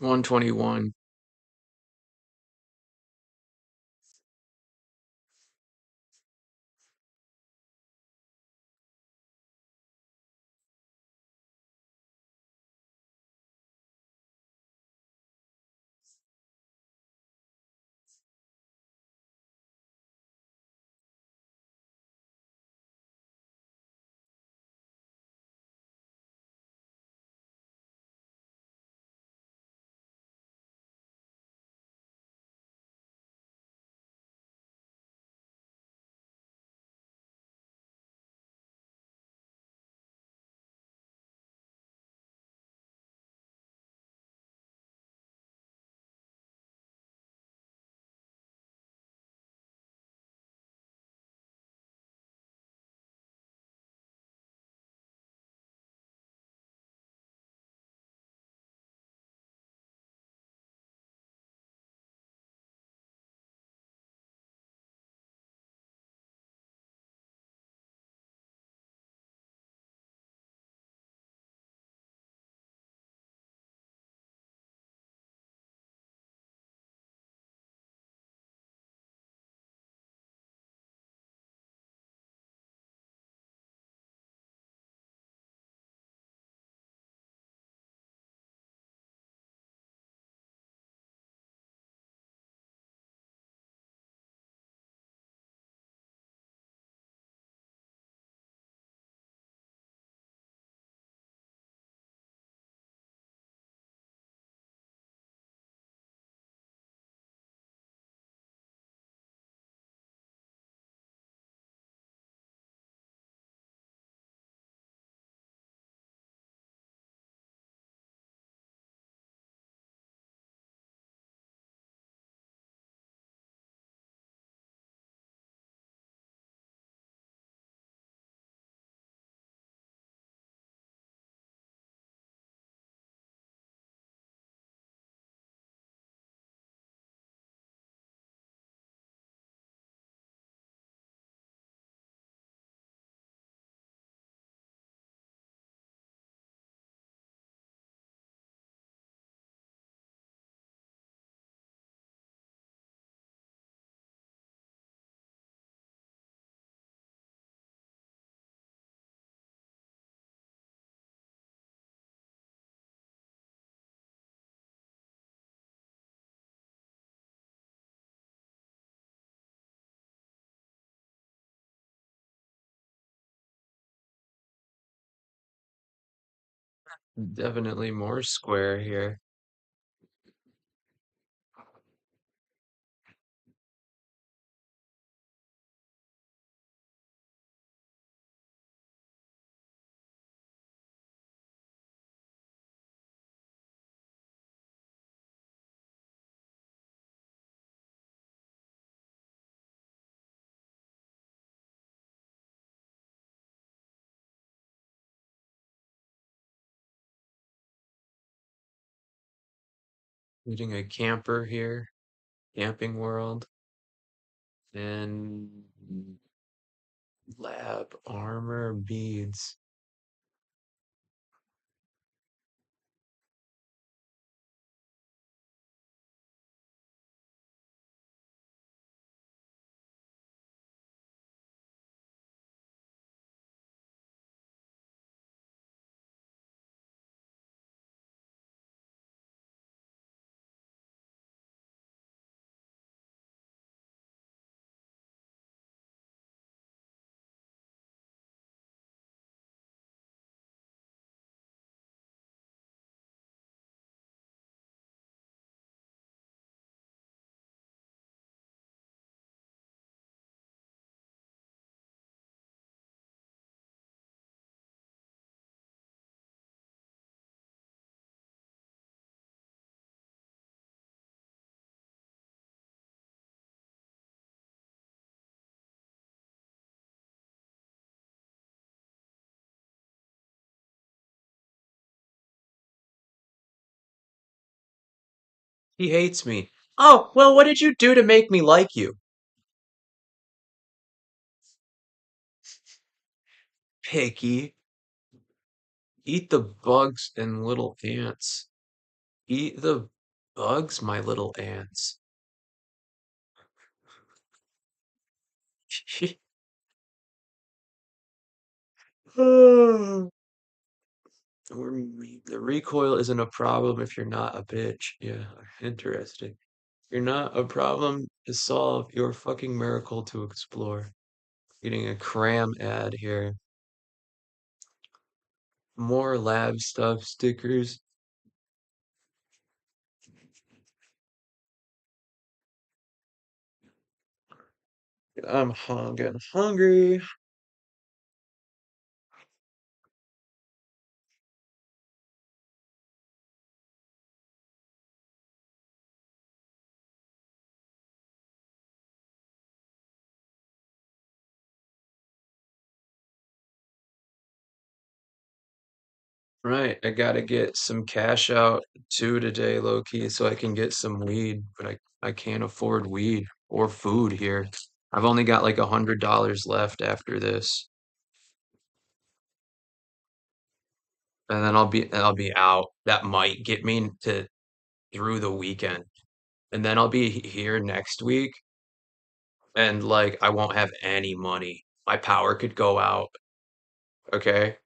121. Definitely more square here. Leading a camper here, camping world, and lab armor beads. He hates me. Oh, well, what did you do to make me like you? Picky. Eat the bugs and little ants. Eat the bugs, my little ants. The recoil isn't a problem if you're not a bitch. Yeah, interesting. You're not a problem to solve. You're a fucking miracle to explore. Getting a cram ad here. More lab stuff stickers. Getting hungry. Right, I gotta get some cash out too today, low key, so I can get some weed, but I can't afford weed or food here. I've only got like $100 left after this, and then I'll be out. That might get me to through the weekend, and then I'll be here next week, and like I won't have any money. My power could go out, okay?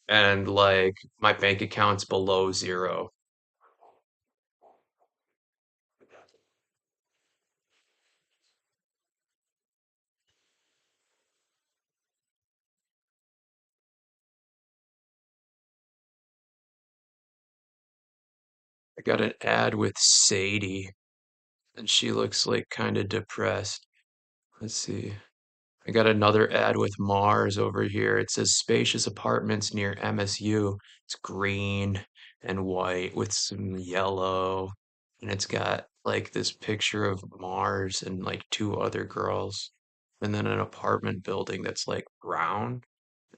And like my bank account's below zero. I got an ad with Sadie, and she looks like kind of depressed. Let's see. I got another ad with Mars over here. It says spacious apartments near MSU. It's green and white with some yellow. And it's got like this picture of Mars and like two other girls. And then an apartment building that's like brown,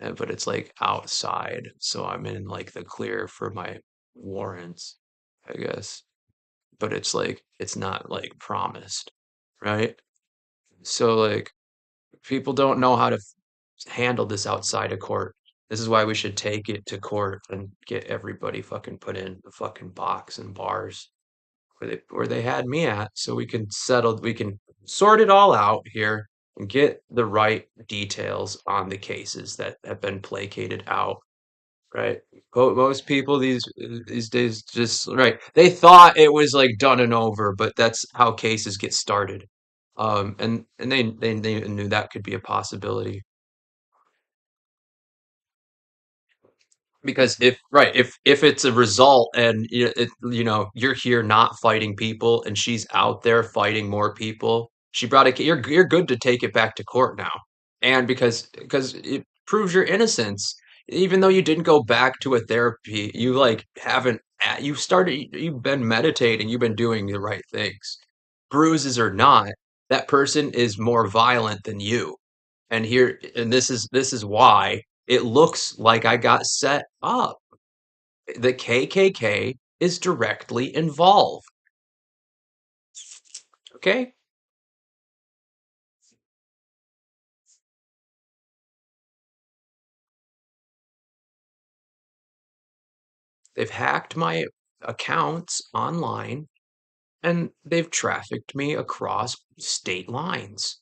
but it's like outside. So I'm in like the clear for my warrants, I guess. But it's like, it's not like promised, right? So like, people don't know how to handle this outside of court. This is why we should take it to court and get everybody fucking put in the fucking box and bars where they had me at, so we can sort it all out here and get the right details on the cases that have been placated out. Right. Most people these days just right. They thought it was like done and over, but that's how cases get started. And they knew that could be a possibility. Because if it's a result and you're here not fighting people and she's out there fighting more people, she brought a you're good to take it back to court now. And because it proves your innocence, even though you didn't go back to a therapy, you like haven't you've been meditating, you've been doing the right things. Bruises or not, that person is more violent than you. And this is why it looks like I got set up. The KKK is directly involved. Okay? They've hacked my accounts online and they've trafficked me across state lines.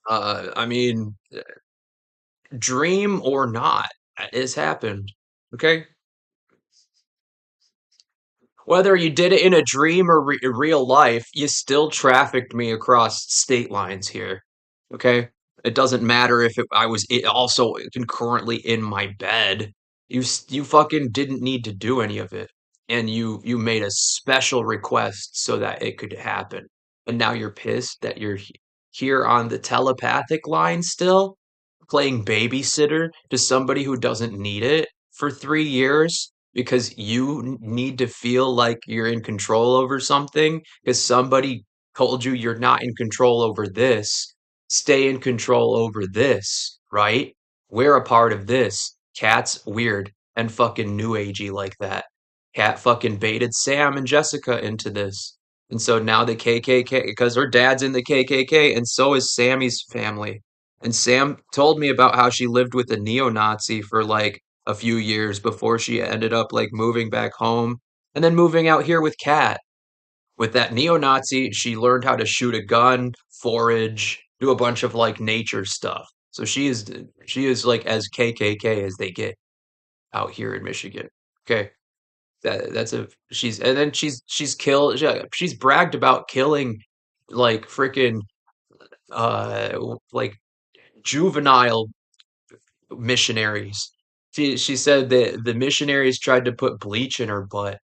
I mean, dream or not, it's happened. Okay? Whether you did it in a dream or real life, you still trafficked me across state lines here. Okay? It doesn't matter if I was also concurrently in my bed. You fucking didn't need to do any of it, and you made a special request so that it could happen. And now you're pissed that you're here on the telepathic line still, playing babysitter to somebody who doesn't need it for 3 years. because you need to feel like you're in control over something because somebody told you you're not in control over this. Stay in control over this, right? We're a part of this. Cat's weird and fucking new agey like that. Cat fucking baited Sam and Jessica into this. And so now the KKK, because her dad's in the KKK, and so is Sammy's family. And Sam told me about how she lived with a neo-Nazi for like a few years before she ended up like moving back home and then moving out here with Kat. With that neo-Nazi, she learned how to shoot a gun, forage, do a bunch of like nature stuff. So she is like as KKK as they get out here in Michigan. Okay. That's a she's and then she's killed she's bragged about killing like freaking like juvenile missionaries. She said that the missionaries tried to put bleach in her butt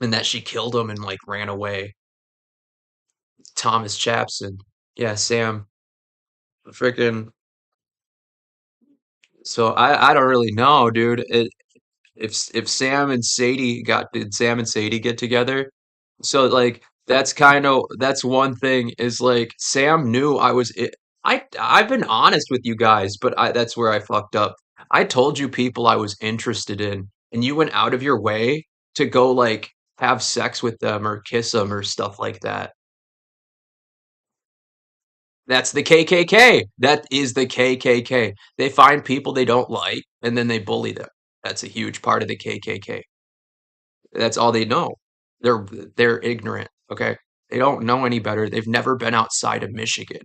and that she killed them and like ran away. Thomas Chapson. Yeah, Sam. Freaking so I don't really know, dude. If Sam and Sadie got did Sam and Sadie get together? So like that's one thing is like Sam knew I've been honest with you guys, but that's where I fucked up. I told you people I was interested in, and you went out of your way to go like have sex with them or kiss them or stuff like that. That's the KKK. That is the KKK. They find people they don't like and then they bully them. That's a huge part of the KKK. That's all they know. They're they're ignorant, okay? They don't know any better. They've never been outside of Michigan.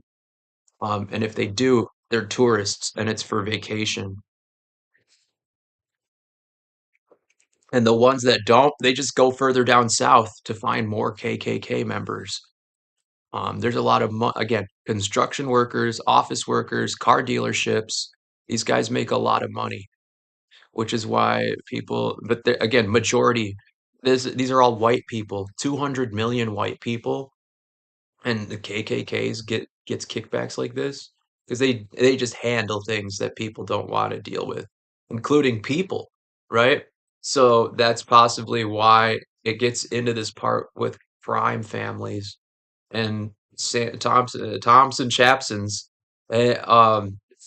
And if they do, they're tourists and it's for vacation. And the ones that don't, they just go further down south to find more KKK members. There's a lot of again, construction workers, office workers, car dealerships. These guys make a lot of money, which is why people, but again, majority, these are all white people, 200 million white people, and the KKKs gets kickbacks like this because they just handle things that people don't want to deal with, including people, right? So that's possibly why it gets into this part with crime families and Thompson Chapson's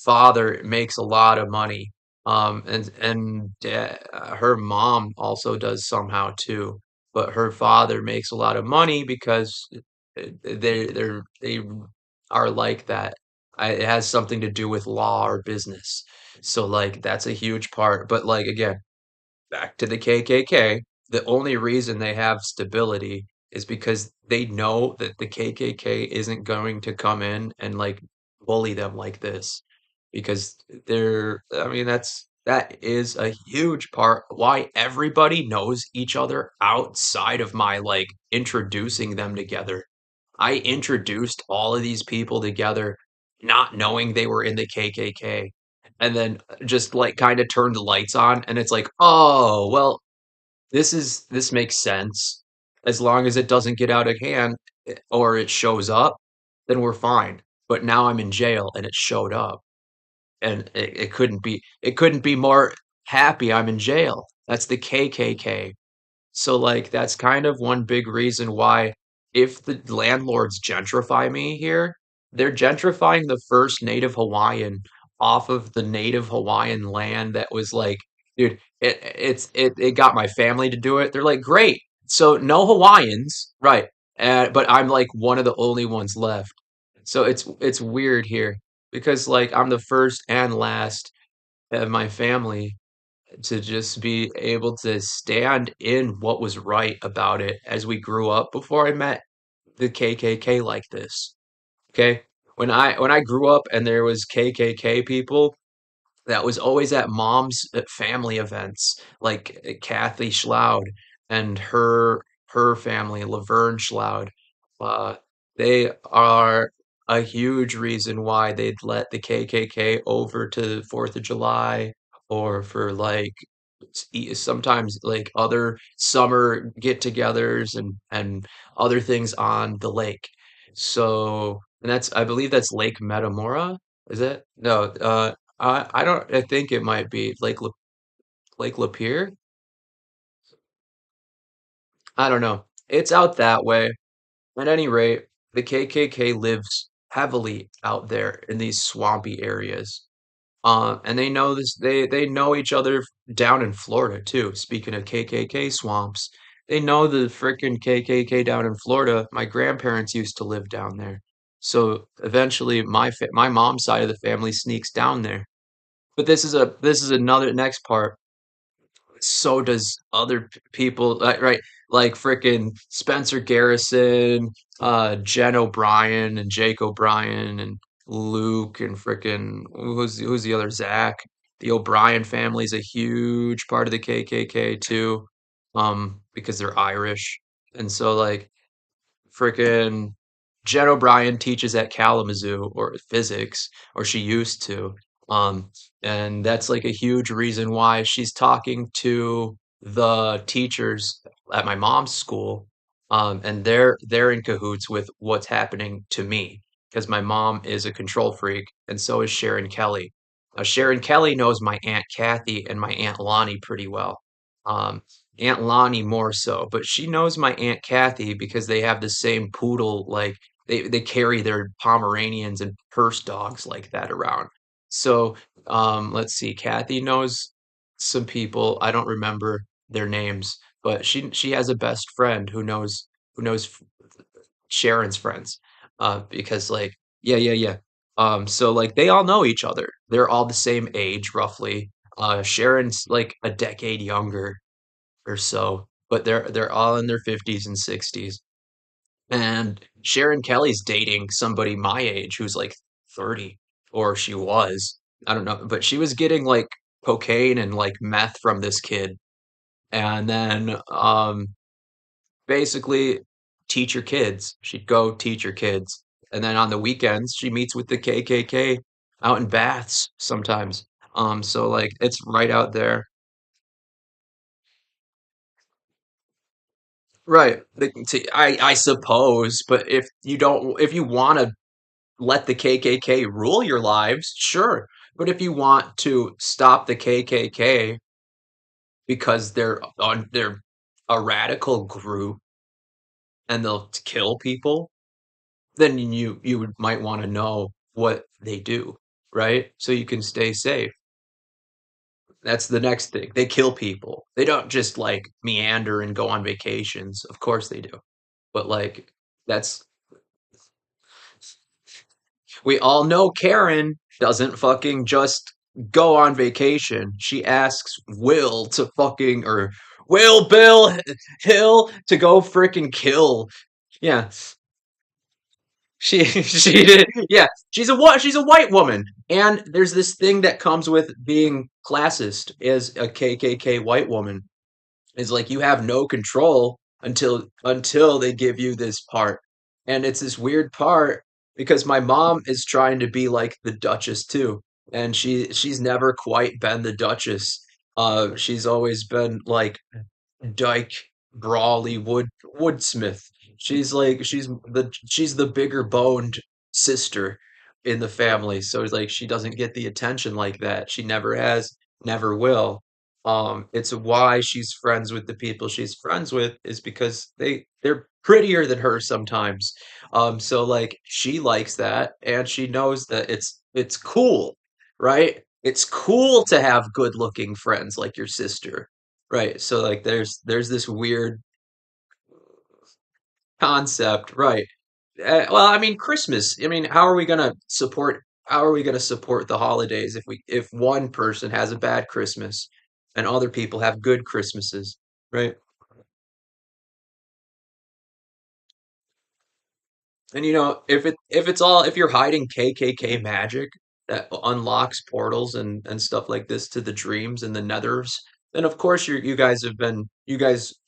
father makes a lot of money. Her mom also does somehow too, but her father makes a lot of money because they are like that. It has something to do with law or business. So like that's a huge part. But like again, back to the KKK, the only reason they have stability is because they know that the KKK isn't going to come in and like bully them like this because I mean that is a huge part why everybody knows each other outside of my like introducing them together. I introduced all of these people together not knowing they were in the KKK and then just like kind of turned the lights on and it's like, "Oh, well, this makes sense. As long as it doesn't get out of hand or it shows up, then we're fine." But now I'm in jail and it showed up and it couldn't be more happy I'm in jail. That's the KKK. So, like, that's kind of one big reason why if the landlords gentrify me here, they're gentrifying the first native Hawaiian off of the native Hawaiian land that was like, dude, it got my family to do it. They're like, great. So no Hawaiians, right? But I'm like one of the only ones left. So it's weird here because like I'm the first and last of my family to just be able to stand in what was right about it as we grew up before I met the KKK like this. Okay? When I grew up and there was KKK people, that was always at mom's family events, like Kathy Schloud and her family, Laverne Schloud. Uh, they are a huge reason why they'd let the KKK over to Fourth of July or for like sometimes like other summer get-togethers and other things on the lake. So, and that's I believe that's Lake Metamora. Is it? No, I don't I think it might be Lake Lapeer. I don't know. It's out that way. At any rate, the KKK lives heavily out there in these swampy areas. And they know this. They know each other down in Florida too. Speaking of KKK swamps, they know the frickin' KKK down in Florida. My grandparents used to live down there, so eventually my mom's side of the family sneaks down there. But this is another next part. So does other people, right? Like frickin' Spencer Garrison, Jen O'Brien, and Jake O'Brien, and Luke, and frickin' who's the other Zach? The O'Brien family's a huge part of the KKK too, because they're Irish, and so like freaking Jen O'Brien teaches at Kalamazoo or physics, or she used to. Um, and that's like a huge reason why she's talking to the teachers at my mom's school. And they're in cahoots with what's happening to me because my mom is a control freak, and so is Sharon Kelly. Sharon Kelly knows my Aunt Kathy and my Aunt Lonnie pretty well. Um, Aunt Lonnie more so, but she knows my Aunt Kathy because they have the same poodle, like they carry their Pomeranians and purse dogs like that around. So, let's see, Kathy knows some people. I don't remember their names, but she has a best friend who knows Sharon's friends. Because like yeah. So like they all know each other. They're all the same age roughly. Sharon's like a decade younger or so, but they're all in their 50s and 60s. And Sharon Kelly's dating somebody my age who's like 30, or she was. I don't know, but she was getting like cocaine and like meth from this kid. And then basically teach her kids. She'd go teach her kids. And then on the weekends, she meets with the KKK out in baths sometimes. So like it's right out there. Right. I suppose, but if you want to let the KKK rule your lives, sure. But if you want to stop the KKK because they're a radical group and they'll kill people, then might want to know what they do, right? So you can stay safe. That's the next thing. They kill people. They don't just like meander and go on vacations. Of course they do. But like that's we all know Karen doesn't fucking just go on vacation. She asks Will to fucking or Will Bill Hill to go freaking kill. Yeah, she did. Yeah, she's a white woman, and there's this thing that comes with being classist as a KKK white woman is like you have no control until they give you this part. And it's this weird part because my mom is trying to be like the Duchess too. And she's never quite been the Duchess. She's always been like Dyke Brawley Woodsmith. She's the bigger boned sister in the family. So it's like she doesn't get the attention like that. She never has, never will. It's why she's friends with the people she's friends with is because they're prettier than her sometimes. So like she likes that and she knows that it's cool, right? It's cool to have good looking friends like your sister. Right. So like there's this weird concept, right? Well, I mean Christmas. I mean, how are we going to support the holidays if one person has a bad Christmas and other people have good Christmases, right? And if you're hiding KKK magic that unlocks portals and stuff like this to the dreams and the nethers, then of course you guys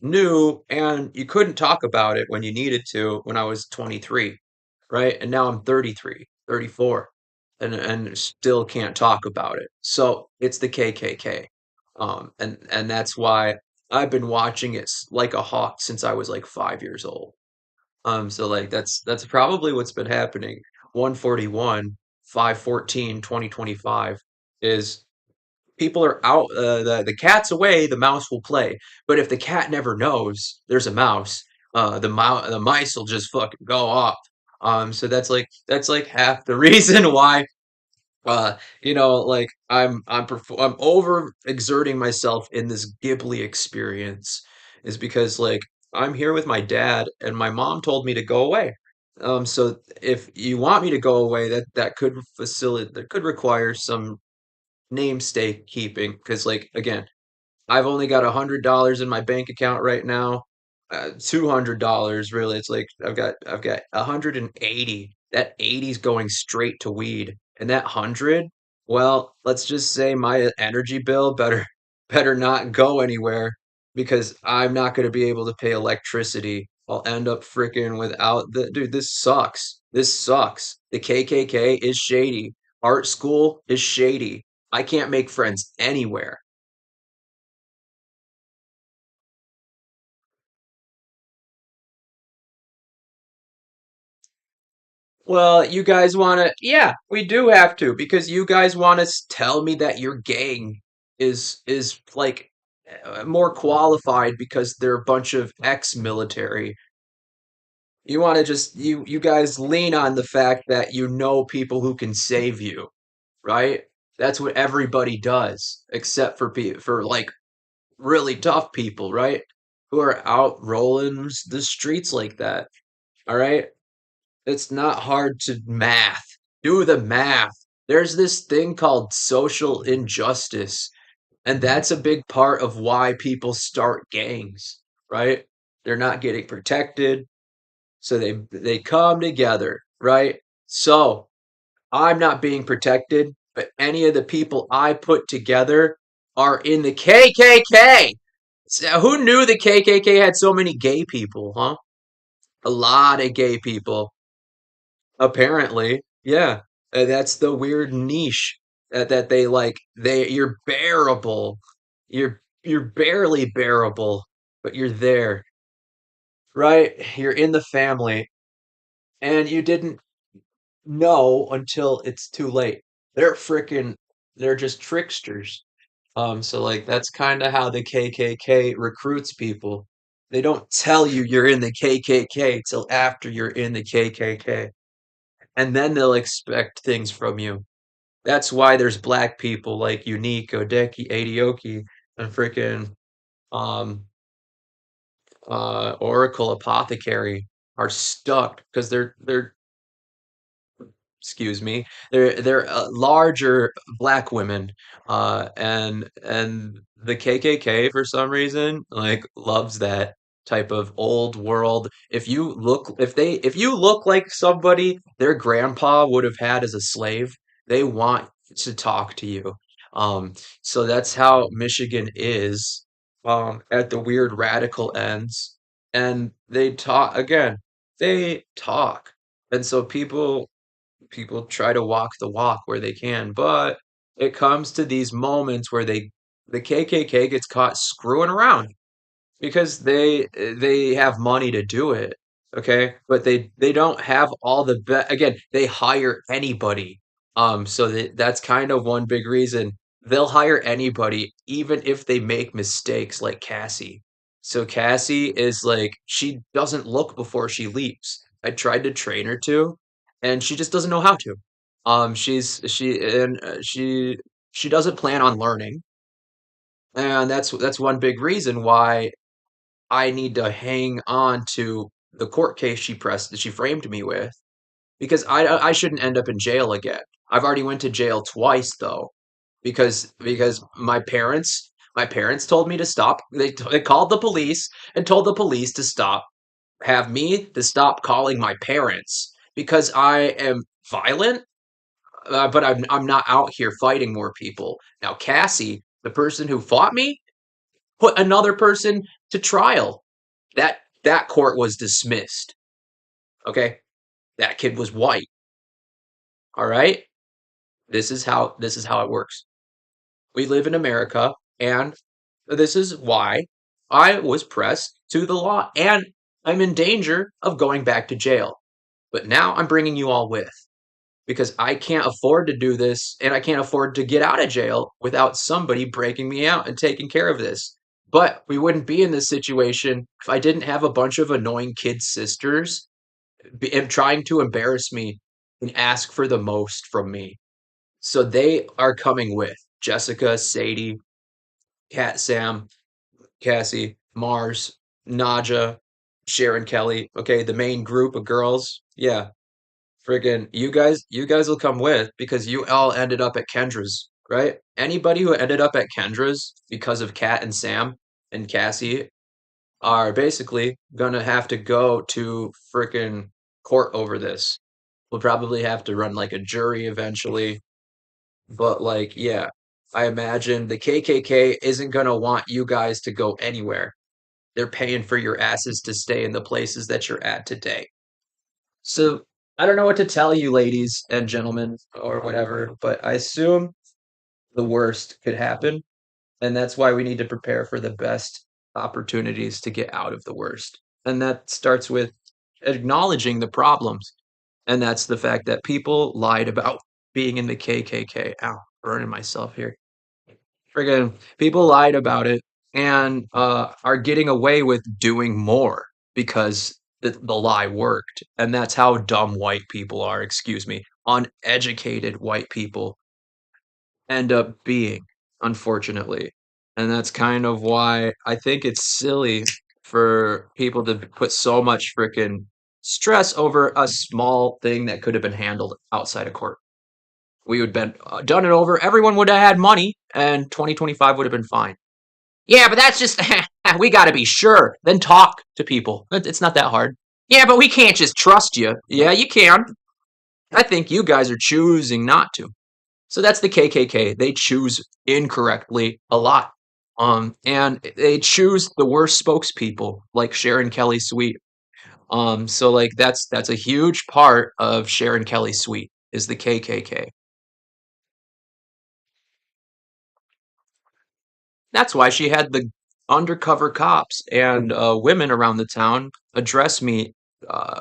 knew and you couldn't talk about it when you needed to when I was 23, right? And now I'm 33, 34, and still can't talk about it. So it's the KKK. And that's why I've been watching it like a hawk since I was like 5 years old. So like that's probably what's been happening. 141, 514, 2025 is people are out, the cat's away, the mouse will play. But if the cat never knows there's a mouse, the mice will just fucking go off. So that's like half the reason why like I'm over exerting myself in this Ghibli experience is because like I'm here with my dad and my mom told me to go away. So if you want me to go away, that could facilitate that could require some namesake keeping because like again I've only got $100 in my bank account right now. $200 really. It's like I've got 180. That 80's going straight to weed. And that 100, well, let's just say my energy bill better not go anywhere because I'm not going to be able to pay electricity. I'll end up freaking without the dude, this sucks. This sucks. The KKK is shady. Art school is shady. I can't make friends anywhere. Well, you guys want to, yeah, we do have to because you guys want to tell me that your gang is like more qualified because they're a bunch of ex-military. You want to just you guys lean on the fact that you know people who can save you, right? That's what everybody does, except for for like really tough people, right? Who are out rolling the streets like that. All right? It's not hard to math. Do the math. There's this thing called social injustice, and that's a big part of why people start gangs, right? They're not getting protected, so they come together, right? So, I'm not being protected, but any of the people I put together are in the KKK. So who knew the KKK had so many gay people, huh? A lot of gay people. Apparently, yeah. That's the weird niche that they like. You're bearable. You're barely bearable, but you're there, right? You're in the family, and you didn't know until it's too late. They're freaking. They're just tricksters. So like that's kind of how the KKK recruits people. They don't tell you you're in the KKK till after you're in the KKK, and then they'll expect things from you. That's why there's black people like Unique, Odeki, Adioki, and freaking um Oracle Apothecary are stuck because they're excuse me, they're larger black women, and the KKK for some reason like loves that type of old world. If you look like somebody their grandpa would have had as a slave, they want to talk to you. So that's how Michigan is, at the weird radical ends, and they talk again. They talk, and so people try to walk the walk where they can, but it comes to these moments where the KKK gets caught screwing around because they have money to do it, okay? But they don't have all the again, they hire anybody. So that's kind of one big reason they'll hire anybody even if they make mistakes like Cassie. So Cassie is like she doesn't look before she leaps. I tried to train her to, and she just doesn't know how to. She doesn't plan on learning, and that's one big reason why I need to hang on to the court case she pressed that she framed me with because I shouldn't end up in jail again. I've already went to jail twice though because my parents told me to stop. They called the police and told the police to stop calling my parents because I am violent, but I'm not out here fighting more people. Now Cassie, the person who fought me, put another person to trial. That court was dismissed. Okay? That kid was white. All right? This is how it works. We live in America and this is why I was pressed to the law and I'm in danger of going back to jail. But now I'm bringing you all with. because I can't afford to do this and I can't afford to get out of jail without somebody breaking me out and taking care of this. But we wouldn't be in this situation if I didn't have a bunch of annoying kid sisters trying to embarrass me and ask for the most from me. So they are coming with Jessica, Sadie, Kat, Sam, Cassie, Mars, Naja, Sharon Kelly. Okay, the main group of girls. Yeah, friggin' you guys will come with because you all ended up at Kendra's, right? Anybody who ended up at Kendra's because of Kat and Sam and Cassie are basically gonna have to go to frickin' court over this. We'll probably have to run like a jury eventually, but like, yeah, I imagine the KKK isn't gonna want you guys to go anywhere. They're paying for your asses to stay in the places that you're at today. So I don't know what to tell you, ladies and gentlemen, or whatever, but I assume the worst could happen. And that's why we need to prepare for the best opportunities to get out of the worst. And that starts with acknowledging the problems. And that's the fact that people lied about being in the KKK. Ow, burning myself here. Friggin' people lied about it and are getting away with doing more because the lie worked. And that's how dumb white people are, excuse me, uneducated white people end up being, unfortunately. And that's kind of why I think it's silly for people to put so much freaking stress over a small thing that could have been handled outside of court. We would have been done it over. Everyone would have had money, and 2025 would have been fine. Yeah, but that's just we got to be sure. Then talk to people. It's not that hard. Yeah, but we can't just trust you. Yeah, you can. I think you guys are choosing not to. So that's the KKK. They choose incorrectly a lot. And they choose the worst spokespeople, like Sharon Kelly Sweet. So like that's a huge part of Sharon Kelly Sweet is the KKK. That's why she had the undercover cops and women around the town address me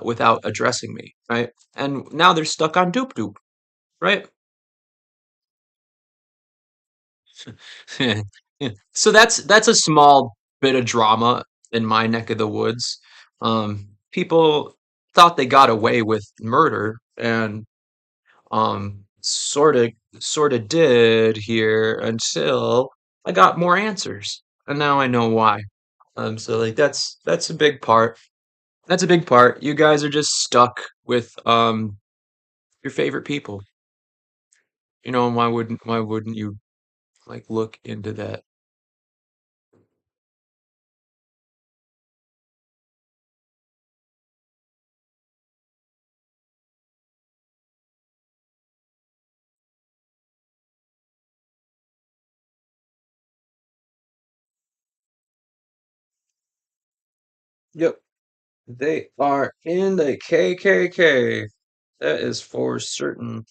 without addressing me, right? And now they're stuck on Doop Doop, right? So that's a small bit of drama in my neck of the woods. People thought they got away with murder and sort of did here until I got more answers. And now I know why. So like that's a big part. That's a big part. You guys are just stuck with your favorite people. You know, and why wouldn't you like look into that? Yep. They are in the KKK. That is for certain.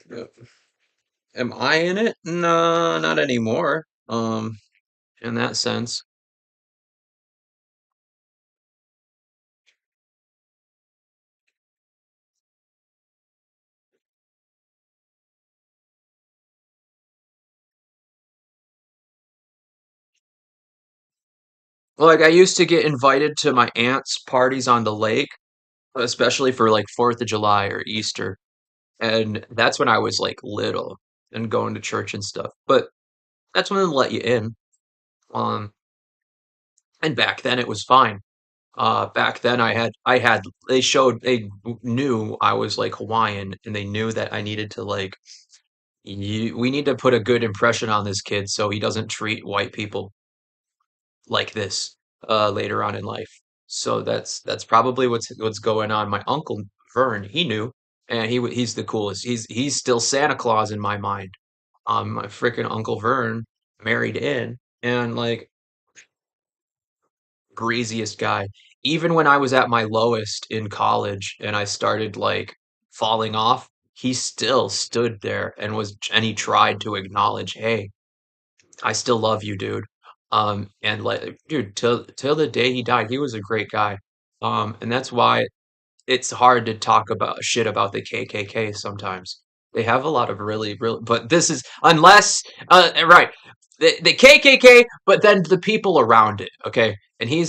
Yep. Am I in it? No, not anymore. In that sense. Like I used to get invited to my aunt's parties on the lake, especially for like 4th of July or Easter. And that's when I was like little and going to church and stuff. But that's when they let you in. Um, and back then it was fine. Back then I had they knew I was like Hawaiian and they knew that I needed to like we need to put a good impression on this kid so he doesn't treat white people like this later on in life. So that's probably what's going on. My uncle Vern, he knew, and he's the coolest. He's still Santa Claus in my mind. My freaking Uncle Vern married in, and like greasiest guy. Even when I was at my lowest in college and I started like falling off, he still stood there and he tried to acknowledge, hey, I still love you, dude. And like, dude, till the day he died, he was a great guy. And that's why it's hard to talk about shit about the KKK sometimes. They have a lot of really, but this is unless right, the KKK, but then the people around it, okay? And he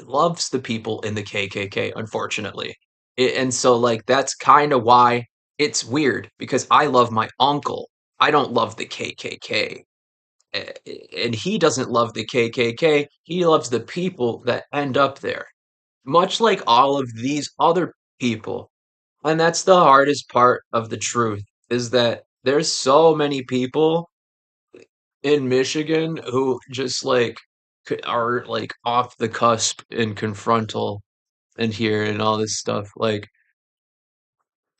loves the people in the KKK, unfortunately. And so like that's kind of why it's weird because I love my uncle. I don't love the KKK. And he doesn't love the KKK. He loves the people that end up there, much like all of these other people. And that's the hardest part of the truth is that there's so many people in Michigan who just like are like off the cusp and confrontal and here and all this stuff. Like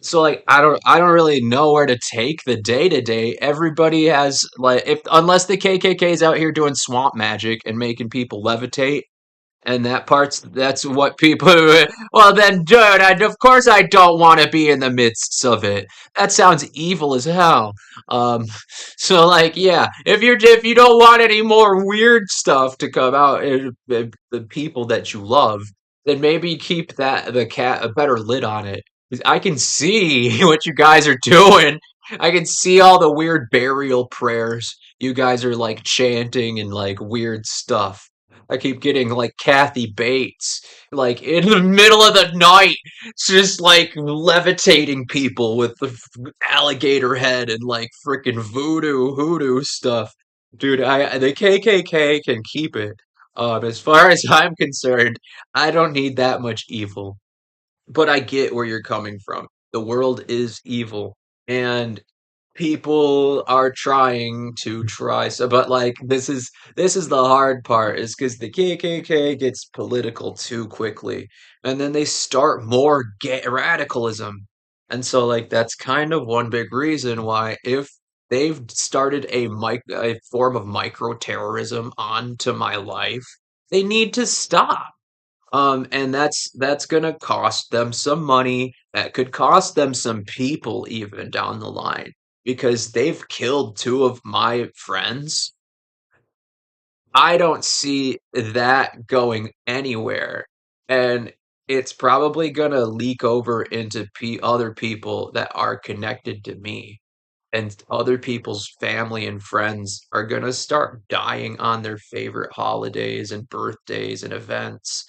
so like I don't really know where to take the day to day. Everybody has like if unless the KKK is out here doing swamp magic and making people levitate, and that's what people well then dude, of course I don't want to be in the midst of it. That sounds evil as hell. Um so like yeah, if you don't want any more weird stuff to come out the people that you love, then maybe keep that the cat a better lid on it. 'Cause I can see what you guys are doing. I can see all the weird burial prayers you guys are like chanting and like weird stuff. I keep getting like Kathy Bates, like in the middle of the night, just like levitating people with the alligator head and like freaking voodoo hoodoo stuff. Dude, the KKK can keep it. As far as I'm concerned, I don't need that much evil. But I get where you're coming from. The world is evil, and people are trying to try so but like this is the hard part is because the KKK gets political too quickly and then they start more radicalism, and so like that's kind of one big reason why if they've started a form of micro terrorism onto my life, they need to stop. And that's gonna cost them some money. That could cost them some people even down the line because they've killed two of my friends. I don't see that going anywhere. And it's probably gonna leak over into other people that are connected to me. And other people's family and friends are gonna start dying on their favorite holidays and birthdays and events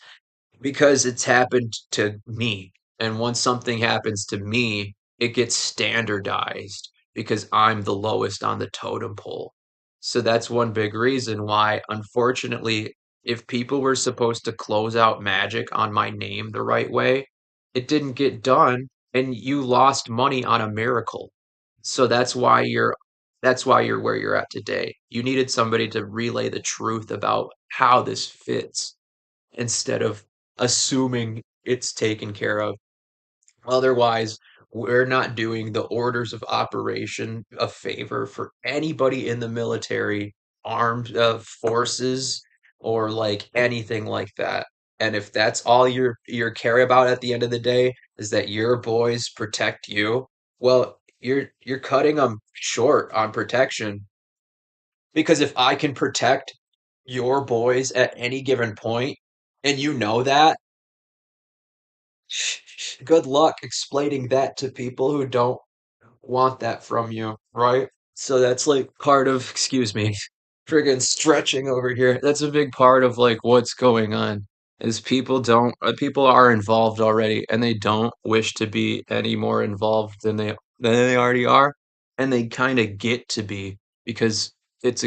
because it's happened to me. And once something happens to me, it gets standardized because I'm the lowest on the totem pole. So that's one big reason why, unfortunately, if people were supposed to close out magic on my name the right way, it didn't get done, and you lost money on a miracle. So that's why you're where you're at today. You needed somebody to relay the truth about how this fits instead of assuming it's taken care of. Otherwise, we're not doing the orders of operation a favor for anybody in the military, armed forces, or like anything like that. And if that's all you're care about at the end of the day is that your boys protect you, well, you're cutting them short on protection because if I can protect your boys at any given point, and you know that, good luck explaining that to people who don't want that from you, right? So that's like part of, excuse me, friggin' stretching over here. That's a big part of like what's going on is people are involved already and they don't wish to be any more involved than they already are, and they kind of get to be because it's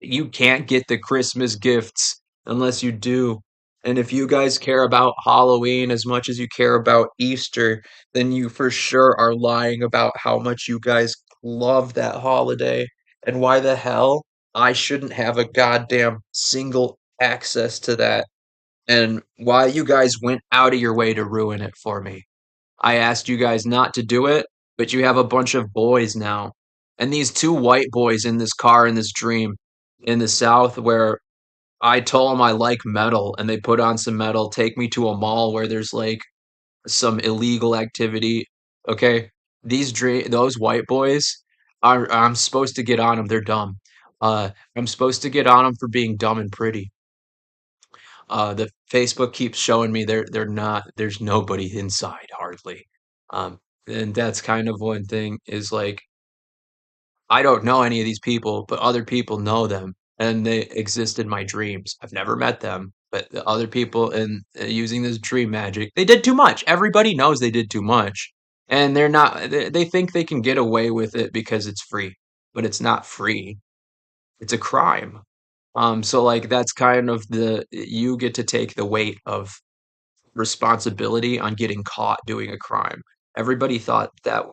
you can't get the Christmas gifts unless you do. And if you guys care about Halloween as much as you care about Easter, then you for sure are lying about how much you guys love that holiday and why the hell I shouldn't have a goddamn single access to that and why you guys went out of your way to ruin it for me. I asked you guys not to do it, but you have a bunch of boys now. And these two white boys in this car in this dream in the South where I told them I like metal and they put on some metal, take me to a mall where there's like some illegal activity. Okay, those white boys are I'm supposed to get on them. They're dumb. I'm supposed to get on them for being dumb and pretty. The Facebook keeps showing me they're not. There's nobody inside hardly. Um, and that's kind of one thing is like I don't know any of these people, but other people know them, and they exist in my dreams. I've never met them, but the other people in using this dream magic, they did too much. Everybody knows they did too much, and they're not. They think they can get away with it because it's free, but it's not free. It's a crime. So like that's kind of the you get to take the weight of responsibility on getting caught doing a crime. Everybody thought that,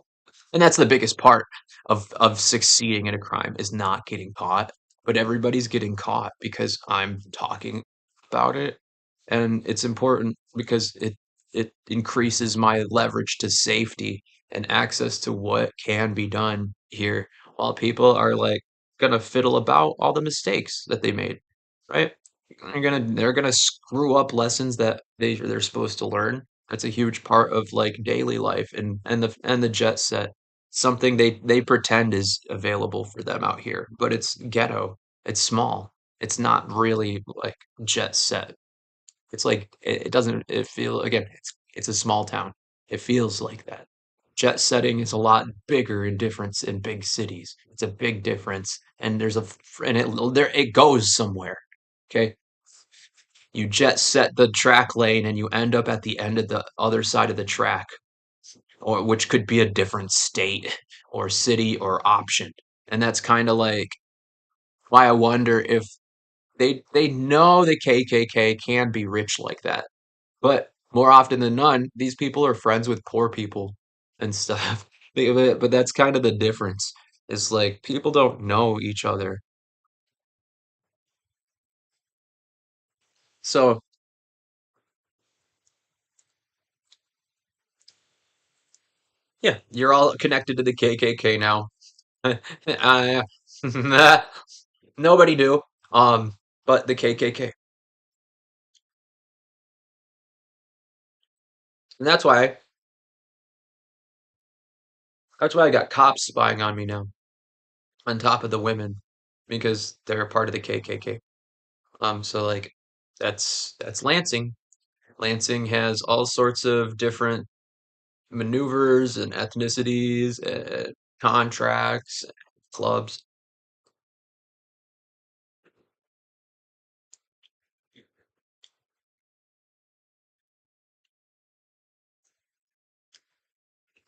and that's the biggest part of succeeding in a crime is not getting caught, but everybody's getting caught because I'm talking about it, and it's important because it increases my leverage to safety and access to what can be done here while people are like gonna fiddle about all the mistakes that they made, right? They're gonna screw up lessons that they're supposed to learn. That's a huge part of like daily life and the jet set. Something they pretend is available for them out here, but it's ghetto. It's small. It's not really like jet set. It's like it doesn't it feel again, it's a small town. It feels like that. Jet setting is a lot bigger in difference in big cities. It's a big difference, and it goes somewhere. Okay, you jet set the track lane and you end up at the end of the other side of the track, or which could be a different state or city or option. And that's kind of like why I wonder if they know the KKK can be rich like that. But more often than none, these people are friends with poor people and stuff. But that's kind of the difference. Is like people don't know each other. So yeah, you're all connected to the KKK now. uh, nobody knew. But the KKK, and that's why I got cops spying on me now, on top of the women, because they're a part of the KKK. So like, that's Lansing. Lansing has all sorts of different maneuvers and ethnicities, contracts, clubs.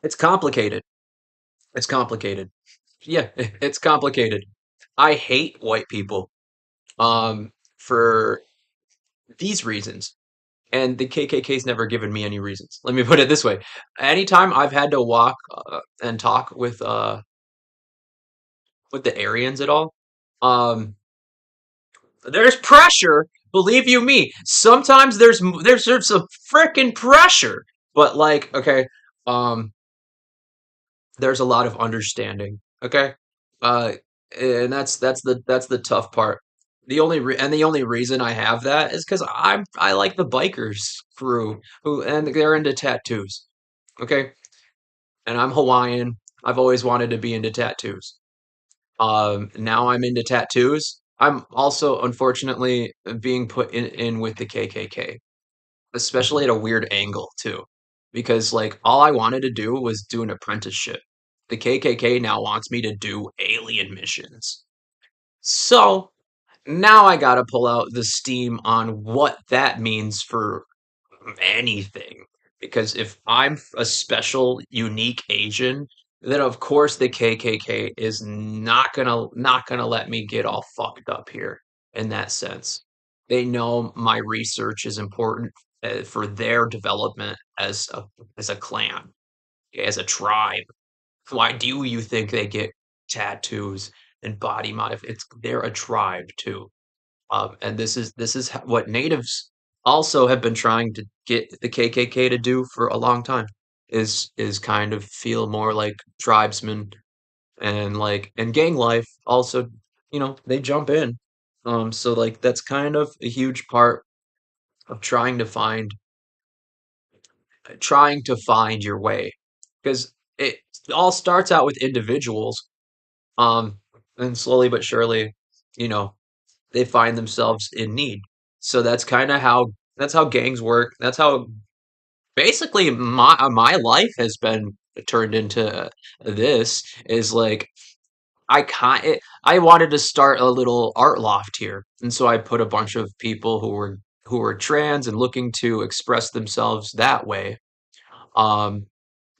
It's complicated. It's complicated. Yeah, it's complicated. I hate white people for these reasons. And the KKK's never given me any reasons. Let me put it this way. Anytime I've had to walk and talk with the Aryans at all, um there's pressure, believe you me. Sometimes there's some freaking pressure. But like, okay, um there's a lot of understanding. Okay, uh, and that's the tough part. The only reason I have that is because I like the bikers crew who and they're into tattoos. Okay, and I'm Hawaiian. I've always wanted to be into tattoos. Now I'm into tattoos. I'm also unfortunately being put in with the KKK, especially at a weird angle too, because like all I wanted to do was do an apprenticeship. The KKK now wants me to do alien missions. So now I gotta pull out the steam on what that means for anything. Because if I'm a special, unique Asian, then of course the KKK is not gonna let me get all fucked up here in that sense. They know my research is important for their development as a clan, as a tribe. Why do you think they get tattoos and body modif? They're a tribe too. And this is what natives also have been trying to get the KKK to do for a long time is kind of feel more like tribesmen and like and gang life also, they jump in. So like that's kind of a huge part of trying to find your way because it all starts out with individuals, um, and slowly but surely. you know, they find themselves in need. So that's how gangs work. That's how basically my life has been turned into this is like I wanted to start a little art loft here. And so I put a bunch of people who were trans and looking to express themselves that way. Um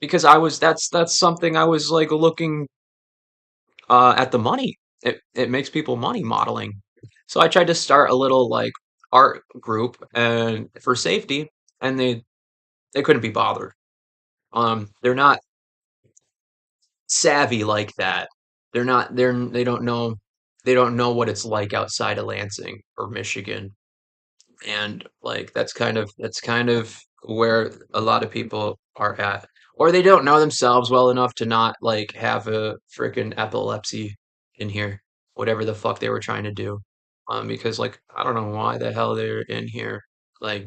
because that's something I was like looking at the money. It makes people money modeling. So I tried to start a little like art group and for safety, and they couldn't be bothered. They're not savvy like that. They don't know what it's like outside of Lansing or Michigan. And like that's kind of where a lot of people are at. Or they don't know themselves well enough to not like have a freaking epilepsy in here, whatever the fuck they were trying to do. Because like I don't know why the hell they're in here. Like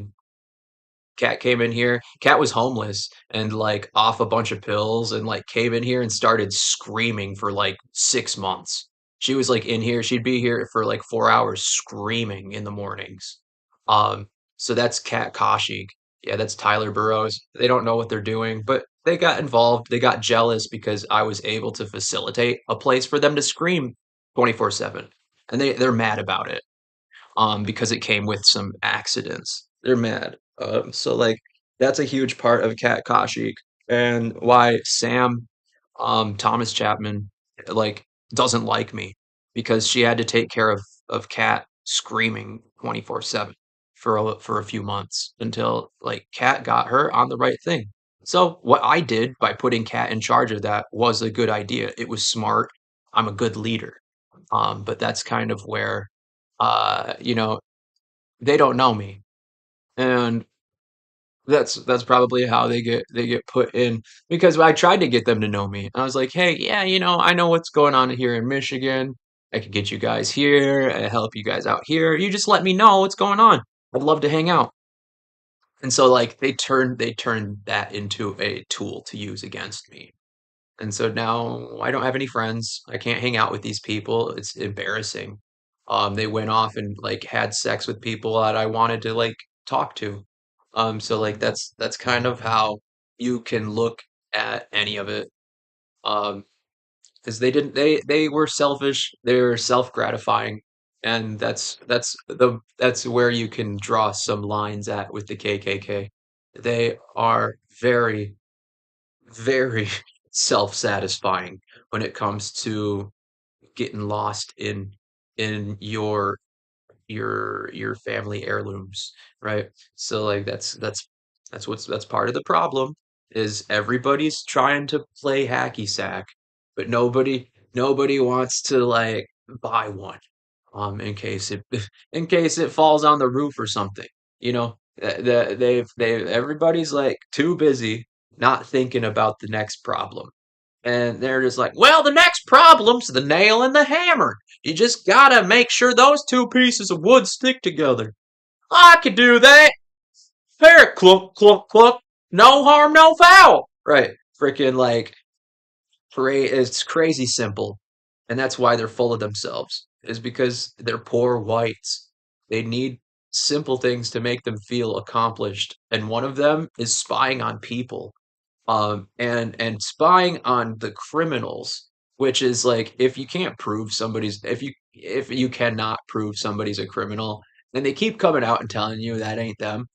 Cat came in here. Cat was homeless and like off a bunch of pills and like came in here and started screaming for like 6 months. She was like in here. She'd be here for like 4 hours screaming in the mornings. Um, so that's Cat Koshig. Yeah, that's Tyler Burrows. They don't know what they're doing, but they got involved. They got jealous because I was able to facilitate a place for them to scream 24/7. And they're mad about it because it came with some accidents. They're mad. So like that's a huge part of Kat Koshik and why Sam Thomas Chapman like doesn't like me because she had to take care of Kat screaming 24/7 for a few months until like Kat got her on the right thing. So what I did by putting Kat in charge of that was a good idea. It was smart. I'm a good leader. But that's kind of where you know, they don't know me, and that's probably how they get put in because I tried to get them to know me. I was like, "Hey, yeah, I know what's going on here in Michigan. I could get you guys here, help you guys out here. You just let me know what's going on. I'd love to hang out." And so like they turned that into a tool to use against me. And so now I don't have any friends. I can't hang out with these people. It's embarrassing. They went off and like had sex with people that I wanted to like talk to. So like that's kind of how you can look at any of it. Um, because they were selfish, they were self-gratifying, and that's where you can draw some lines at with the KKK. They are very very self-satisfying when it comes to getting lost in your family heirlooms, right? So like that's part of the problem is everybody's trying to play hacky sack, but nobody wants to like buy one in case it in case it falls on the roof or something. They've everybody's like too busy not thinking about the next problem. And they're just like, well, the next problem's the nail and the hammer. You just gotta make sure those two pieces of wood stick together. I could do that. Here, clunk, clunk, clunk. No harm, no foul. Right. Freaking like parade. It's crazy simple. And that's why they're full of themselves, is because they're poor whites. They need simple things to make them feel accomplished. And one of them is spying on people and spying on the criminals, which is like if you cannot prove somebody's a criminal, and they keep coming out and telling you that ain't them,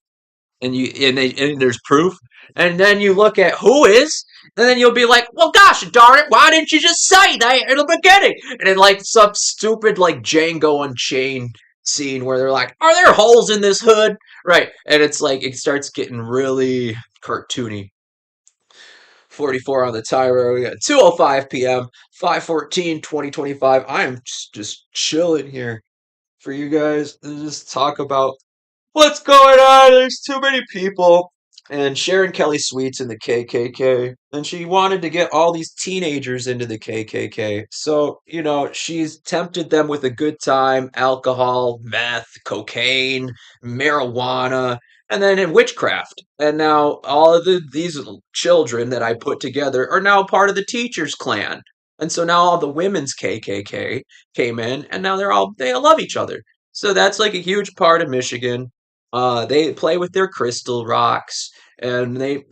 and there's proof, and then you look at who is, and then you'll be like, well, gosh darn it, why didn't you just say that in the beginning? And then like some stupid like Django Unchained scene where they're like, are there holes in this hood? Right, and it's like it starts getting really cartoony. 44 on the timer. We got 2:05 p.m. 5/14/2025. I am just chilling here for you guys to just talk about what's going on. There's too many people. And Sharon Kelly Sweet's in the KKK, and she wanted to get all these teenagers into the KKK. So, she's tempted them with a good time, alcohol, meth, cocaine, marijuana, and then in witchcraft. And now all of these children that I put together are now part of the teachers clan. And so now all the women's KKK came in, and now they all love each other. So that's like a huge part of Michigan. They play with their crystal rocks, and they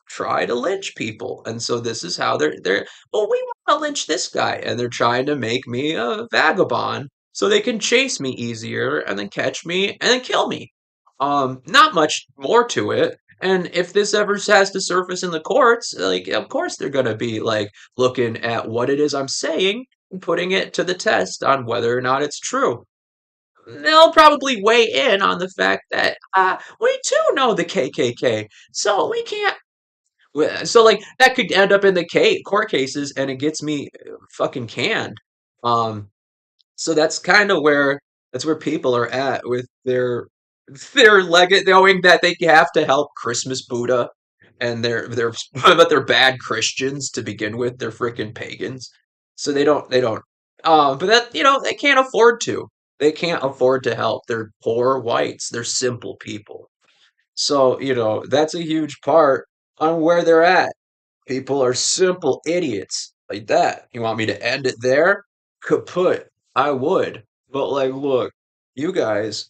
try to lynch people. And so this is how they're well, we want to lynch this guy, and they're trying to make me a vagabond so they can chase me easier and then catch me and then kill me. Not much more to it. And if this ever has to surface in the courts, like, of course they're going to be like looking at what it is I'm saying and putting it to the test on whether or not it's true. They'll probably weigh in on the fact that we too know the KKK, so we can't. So like that could end up in the court cases, and it gets me fucking canned. Um, so that's where people are at with their leg knowing that they have to help Christmas Buddha and they're but they're bad Christians to begin with. They're freaking pagans. So they don't but that they can't afford to. They can't afford to help. They're poor whites. They're simple people. So, that's a huge part on where they're at. People are simple idiots like that. You want me to end it there? Kaput. I would. But like, look, you guys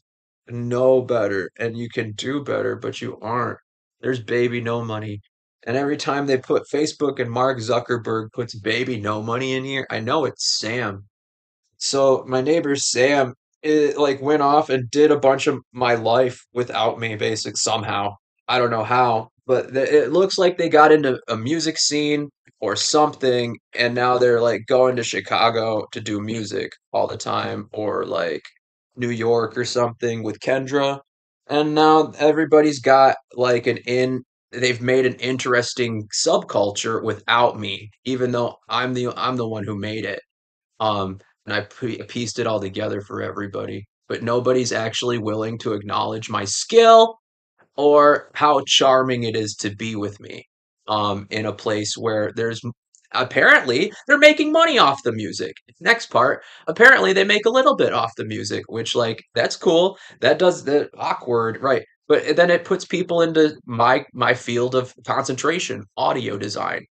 know better and you can do better, but you aren't. There's baby no money. And every time they put Facebook and Mark Zuckerberg puts baby no money in here, I know it's Sam. So my neighbor Sam, like went off and did a bunch of my life without me, basic somehow. I don't know how, but it looks like they got into a music scene or something, and now they're like going to Chicago to do music all the time, or like New York or something with Kendra. And now everybody's got like they've made an interesting subculture without me, even though I'm the one who made it. And I pieced it all together for everybody, but nobody's actually willing to acknowledge my skill or how charming it is to be with me. In a place where apparently they're making money off the music. Next part, apparently they make a little bit off the music, which like that's cool. That does the awkward, right? But then it puts people into my field of concentration, audio design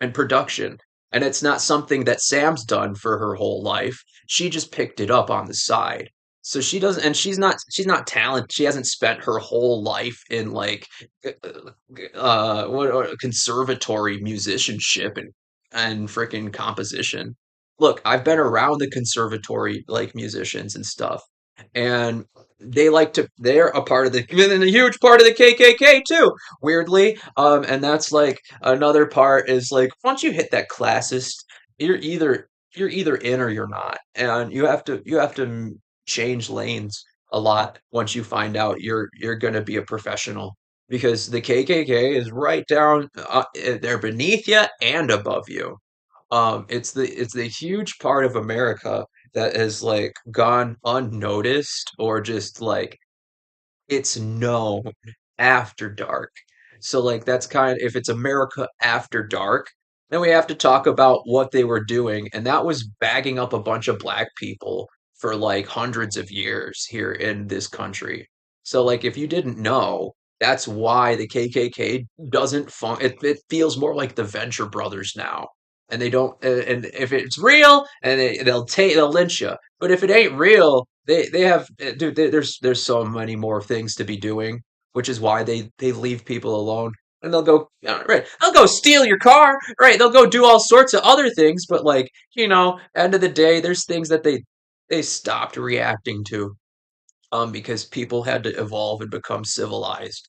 and production. And it's not something that Sam's done for her whole life. She just picked it up on the side. So she doesn't, and she's not talented. She hasn't spent her whole life in like what conservatory musicianship and freaking composition. Look, I've been around the conservatory like musicians and stuff, and they're a part of and a huge part of the KKK too, weirdly. And that's like another part is like once you hit that classist, you're either you're either in or you're not, and you have to change lanes a lot once you find out you're going to be a professional, because the KKK is right down they're beneath you and above you. It's the huge part of America that has like gone unnoticed, or just like it's known after dark. So like that's kind of, if it's America after dark, then we have to talk about what they were doing, and that was bagging up a bunch of black people for like hundreds of years here in this country. So like if you didn't know, that's why the KKK doesn't it feels more like the Venture Brothers now. And they don't and if it's real, and they'll lynch you. But if it ain't real, they have dude. There's so many more things to be doing, which is why they leave people alone, and they'll go right. They'll go steal your car, right? They'll go do all sorts of other things, but like end of the day, there's things that they stopped reacting to, because people had to evolve and become civilized.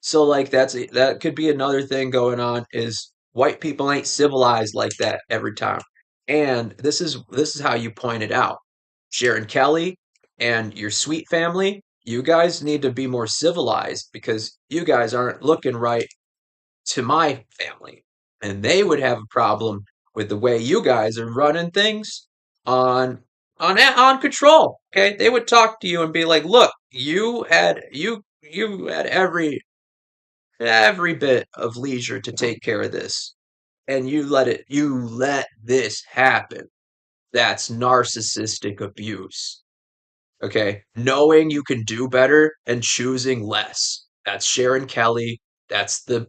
So like that could be another thing going on, is white people ain't civilized like that every time. And this is how you point it out. Sharon Kelly and your sweet family, you guys need to be more civilized, because you guys aren't looking right to my family. And they would have a problem with the way you guys are running things on on control. Okay? They would talk to you and be like, "Look, you had every bit of leisure to take care of this, and you let this happen. That's narcissistic abuse." Okay, knowing you can do better and choosing less. That's Sharon Kelly. That's the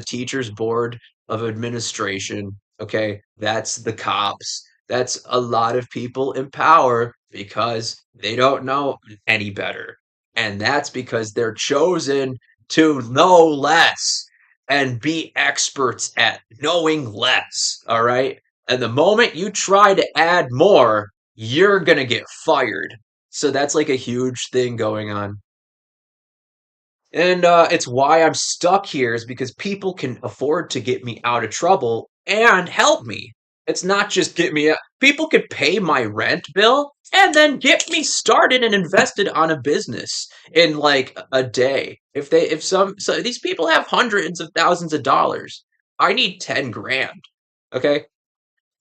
teachers board of administration. Okay, that's the cops. That's a lot of people in power because they don't know any better. And that's because they're chosen to know less and be experts at knowing less. All right. And the moment you try to add more, you're going to get fired. So that's like a huge thing going on. And it's why I'm stuck here is because people can afford to get me out of trouble and help me. It's not just get me out. People could pay my rent bill and then get me started and invested on a business in like a day. If so these people have hundreds of thousands of dollars. I need 10 grand. Okay?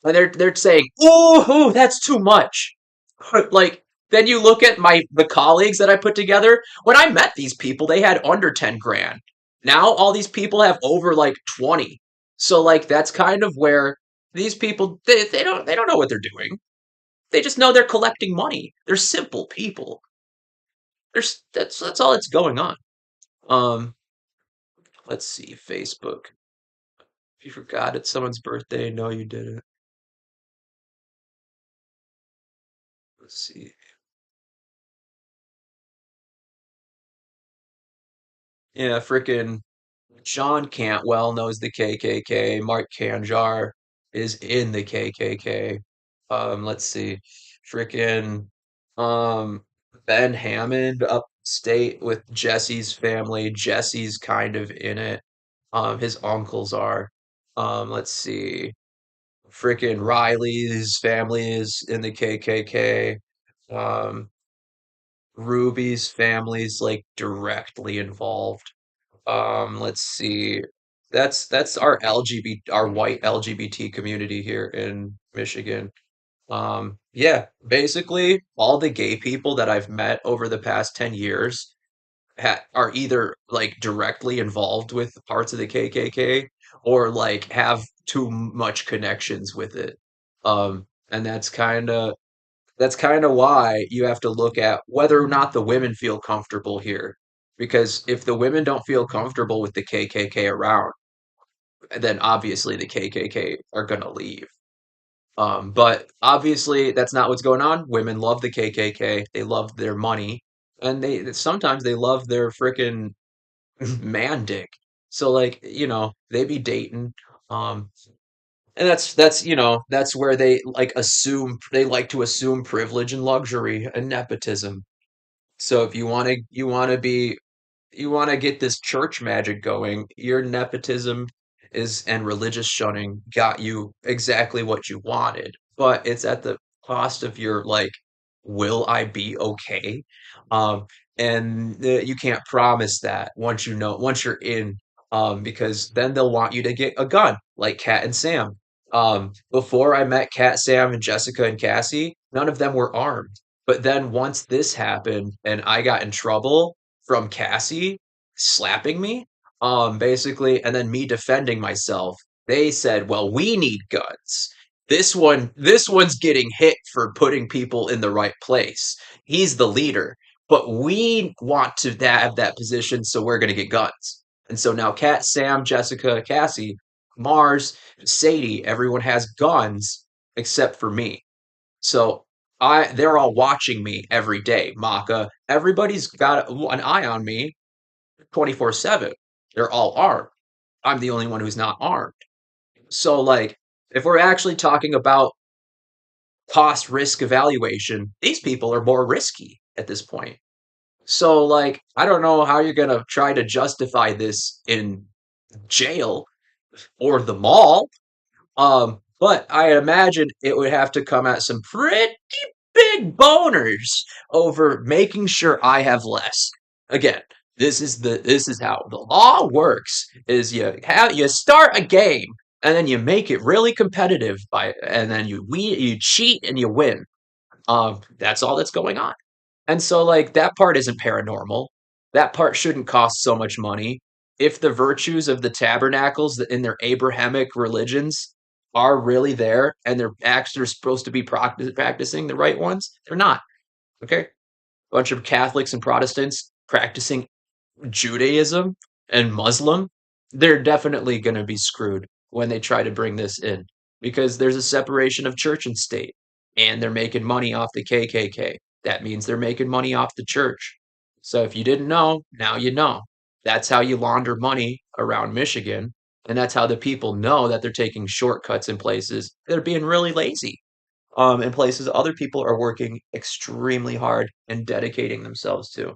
And they're saying, "Ooh, that's too much." Like then you look at the colleagues that I put together. When I met these people, they had under 10 grand. Now all these people have over like 20. So like that's kind of where these people they don't know what they're doing. They just know they're collecting money. They're simple people. That's all that's going on. Um, let's see, Facebook. If you forgot it's someone's birthday, no, you didn't. Let's see. Yeah, freaking Sean Cantwell knows the KKK. Mark Kanjar is in the KKK. Let's see. Freaking um Ben Hammond upstate with Jesse's family. Jesse's kind of in it. His uncles are. Let's see. Freaking Riley's family is in the KKK. Um, Ruby's family's like directly involved. Let's see. That's our LGBT, our white LGBT community here in Michigan. Yeah, basically all the gay people that I've met over the past 10 years are either like directly involved with parts of the KKK or like have too much connections with it. And that's kind of why you have to look at whether or not the women feel comfortable here. Because if the women don't feel comfortable with the KKK around, then obviously the KKK are going to leave. But obviously that's not what's going on. Women love the KKK. They love their money, and they sometimes they love their freaking man dick. So like, they be dating. Um, and that's where they like to assume privilege and luxury and nepotism. So if you want to get this church magic going, your nepotism is and religious shunning got you exactly what you wanted, but it's at the cost of your like, will I be okay? Um, and you can't promise that once you're in, because then they'll want you to get a gun like Kat and Sam. Before I met Kat, Sam, and Jessica and Cassie, none of them were armed. But then once this happened and I got in trouble from Cassie slapping me, basically, and then me defending myself, they said, "Well, we need guns. This one's getting hit for putting people in the right place. He's the leader, but we want to have that position, so we're going to get guns." And so now Kat, Sam, Jessica, Cassie, Mars, Sadie, everyone has guns except for me. So they're all watching me every day. Maka, everybody's got an eye on me 24/7. They're all armed. I'm the only one who's not armed. So like, if we're actually talking about cost risk evaluation, these people are more risky at this point. So like, I don't know how you're gonna try to justify this in jail or the mall. But I imagine it would have to come at some pretty big boners over making sure I have less. Again, this is how the law works is you start a game and then you make it really competitive and then you cheat and you win. That's all that's going on. And so, like, that part isn't paranormal. That part shouldn't cost so much money. If the virtues of the tabernacles in their Abrahamic religions are really there and they're supposed to be practicing the right ones, they're not. Okay? A bunch of Catholics and Protestants practicing Judaism and Muslim, they're definitely going to be screwed when they try to bring this in. because there's a separation of church and state, and they're making money off the KKK. That means they're making money off the church. So if you didn't know, now you know. That's how you launder money around Michigan, and that's how the people know that they're taking shortcuts in places that are being really lazy. In places other people are working extremely hard and dedicating themselves to.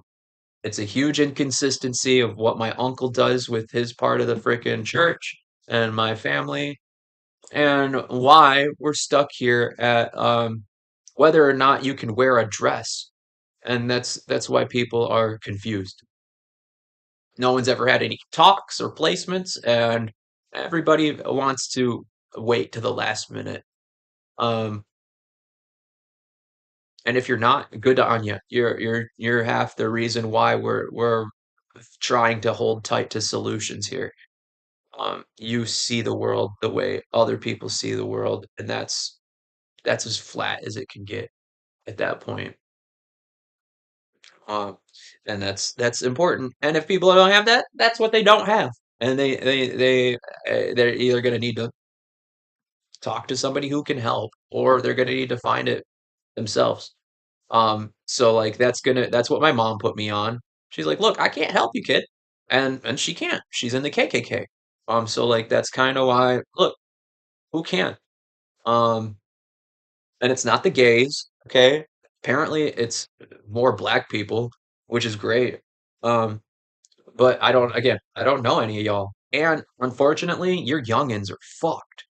It's a huge inconsistency of what my uncle does with his part of the frickin' church and my family, and why we're stuck here at whether or not you can wear a dress. And that's why people are confused. No one's ever had any talks or placements, and everybody wants to wait to the last minute. Um, and if you're not, good on you. You're half the reason why we're trying to hold tight to solutions here. You see the world the way other people see the world, and that's as flat as it can get at that point. Um, and that's important. And if people don't have that, that's what they don't have. And they're either going to need to talk to somebody who can help, or they're going to need to find it themselves. So like that's what my mom put me on. She's like, "Look, I can't help you, kid." And she can't. She's in the KKK. So like that's kind of why, look, who can? Um, and it's not the gays, okay? Apparently it's more black people, which is great. Um, but I don't know any of y'all. And unfortunately, your youngins are fucked.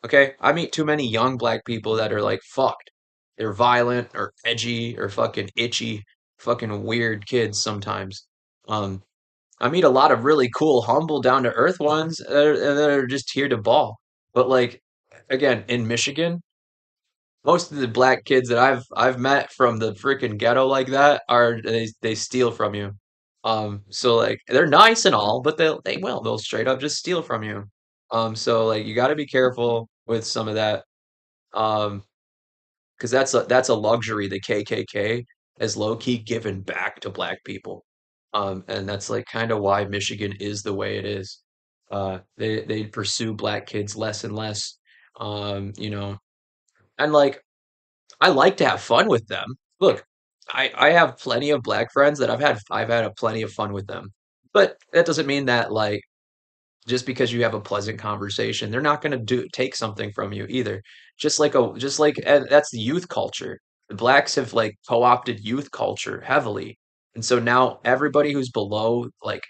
Okay? I meet too many young black people that are like fucked. They're violent or edgy or fucking itchy, fucking weird kids sometimes. Um, I meet a lot of really cool, humble, down to earth ones that are just here to ball. But like, again, in Michigan, most of the black kids that I've met from the freaking ghetto like that are they steal from you. So like they're nice and all, but they'll straight up just steal from you. So like you got to be careful with some of that. Um, because that's a luxury the KKK has low key given back to black people. And that's like kind of why Michigan is the way it is. They pursue black kids less and less. You know, and like I like to have fun with them. Look, I have plenty of black friends that I've had a plenty of fun with them. But that doesn't mean that like just because you have a pleasant conversation, they're not going to do take something from you either. Just like and that's the youth culture. The blacks have like co-opted youth culture heavily. And so now everybody who's below like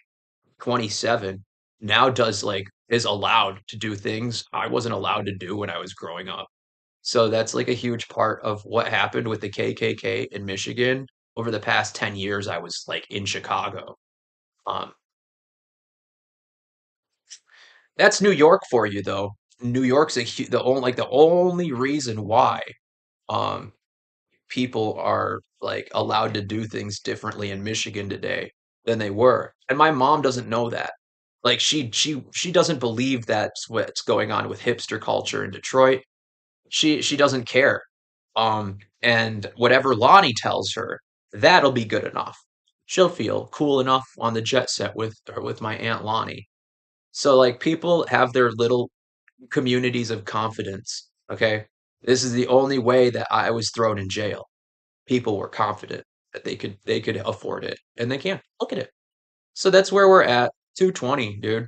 27 now does like is allowed to do things I wasn't allowed to do when I was growing up. So that's like a huge part of what happened with the KKK in Michigan over the past 10 years. I was like in Chicago. Um, that's New York for you though. New York's the only reason why um people are like allowed to do things differently in Michigan today than they were. And my mom doesn't know that. Like she doesn't believe that's what's going on with hipster culture in Detroit. She doesn't care. And whatever Lonnie tells her, that'll be good enough. She'll feel cool enough on the jet set with my Aunt Lonnie. So like people have their little communities of confidence. Okay. This is the only way that I was thrown in jail. People were confident that they could afford it and they can't. Look at it. So that's where we're at. 220, dude.